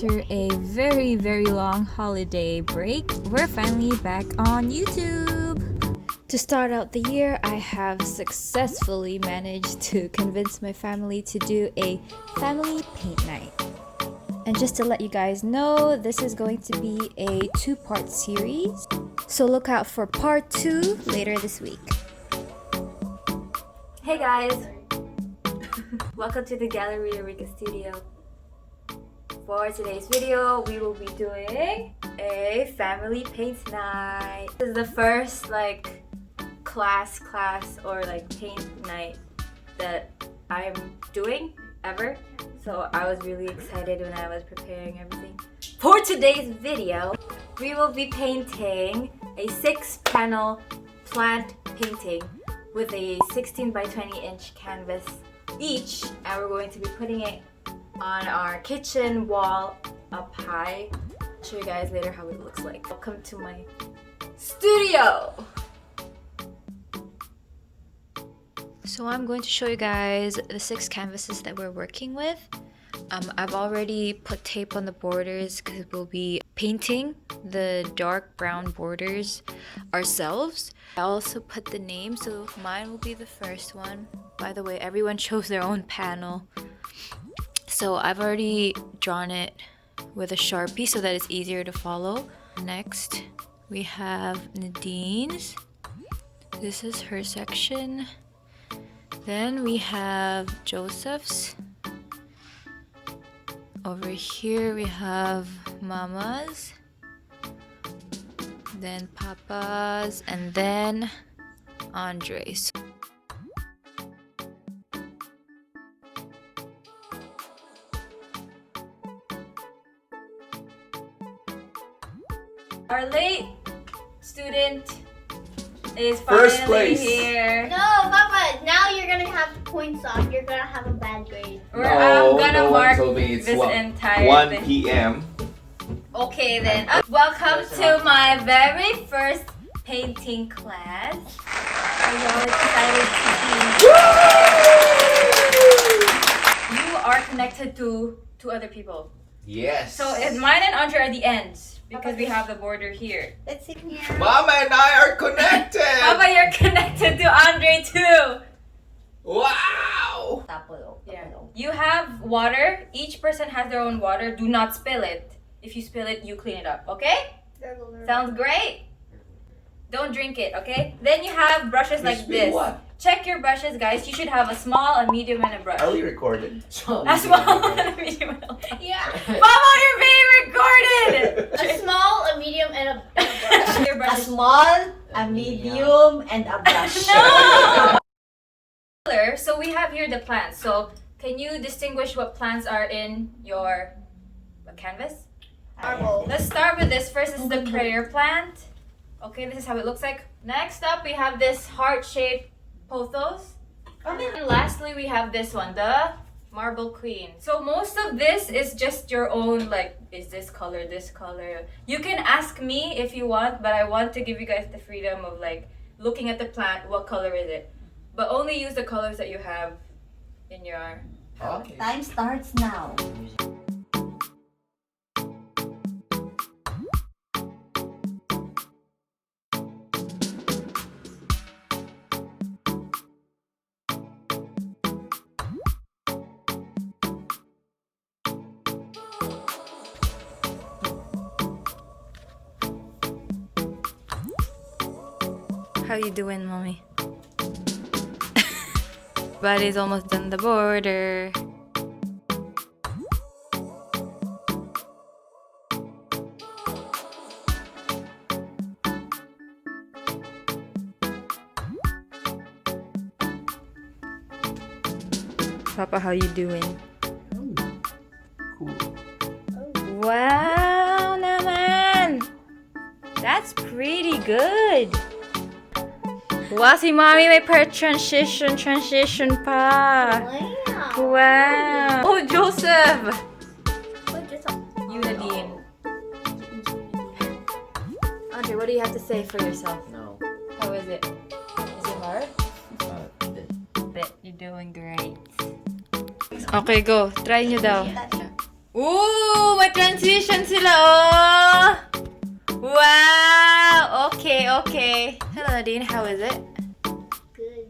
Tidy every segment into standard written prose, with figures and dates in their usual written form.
after a very long holiday break, we're finally back on YouTube. To start out the year, I have successfully managed to convince my family to do a family paint night. And just to let you guys know, this is going to be a 2-part series. So look out for part 2 later this week. Hey guys! Welcome to the GALERIA RICA studio. For today's video, we will be doing a family paint night. This is the first class or paint night that I'm doing ever. So I was really excited when I was preparing everything. For today's video, we will be painting a 6-panel plant painting with a 16 by 20 inch canvas each, and we're going to be putting it on our kitchen wall up high. I'll show you guys later how it looks like. Welcome to my studio! So I'm going to show you guys the 6 canvases that we're working with. I've already put tape on the borders because we'll be painting the dark brown borders ourselves. I also put the name, so mine will be the first one. By the way, everyone chose their own panel. So I've already drawn it with a Sharpie so that it's easier to follow. Next, we have Nadine's. This is her section. Then we have Joseph's. Over here we have Mama's. Then Papa's, and then Andre's. Our late student is First finally place. here. No, Papa, now you're gonna have points off. You're gonna have a bad grade. I'm gonna no mark one told me it's this 1 entire thing. p.m. Okay then. Welcome to my very first painting class. Are you excited to be? You are connected to 2 other people. Yes. So mine and Andre are the ends because we have the border here. Let's sit here. Mama and I are connected. Papa, you're connected to Andre too. Wow. Yeah. You have water. Each person has their own water. Do not spill it. If you spill it, you clean it up, okay? Sounds great? Don't drink it, okay? Then you have brushes like this. What? Check your brushes, guys. You should have a small, a medium, and a brush. Are we recorded? A small and a medium and a brush. Yeah. Mama, you're being recorded! A small, a medium, and a brush. Your A brush. small, a medium, and a brush. No! So we have here the plants. So can you distinguish what plants are in your canvas? Marble. Let's start with this. First is the prayer plant. Okay, this is how it looks like. Next up, we have this heart-shaped pothos. And lastly, we have this one, the marble queen. So most of this is just your own, is this color, this color. You can ask me if you want, but I want to give you guys the freedom of looking at the plant, what color is it? But only use the colors that you have in your palette. Okay. Time starts now. How you doing, mommy? Buddy's almost done the border. Papa, how you doing? Cool. Wow, naman! That's pretty good. Wow, si Mommy may transition pa. Wow. Wow. Oh, Joseph! Put yourself. You, Nadine. Andre, what do you have to say for yourself? No. How is it? Is it hard? Bit. Bet you're doing great. Okay, go. Try nyo daw. Ooh, may transition sila, oh! Wow! Okay, okay. Hello, Nadine. How is it? Good.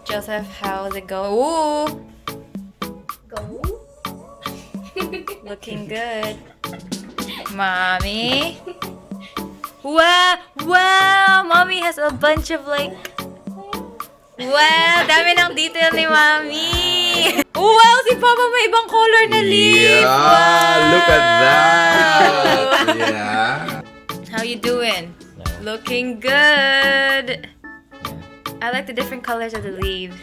Joseph, how's it going? Ooh! Go. Looking good. Mommy. Wow! Wow! Mommy has a bunch of like... Wow! Dami ng detail ni Mommy! Wow! Si Papa may ibang color na leaf! Yeah, Wow! look at that. Yeah. How you doing? Looking good! I like the different colors of the leaves.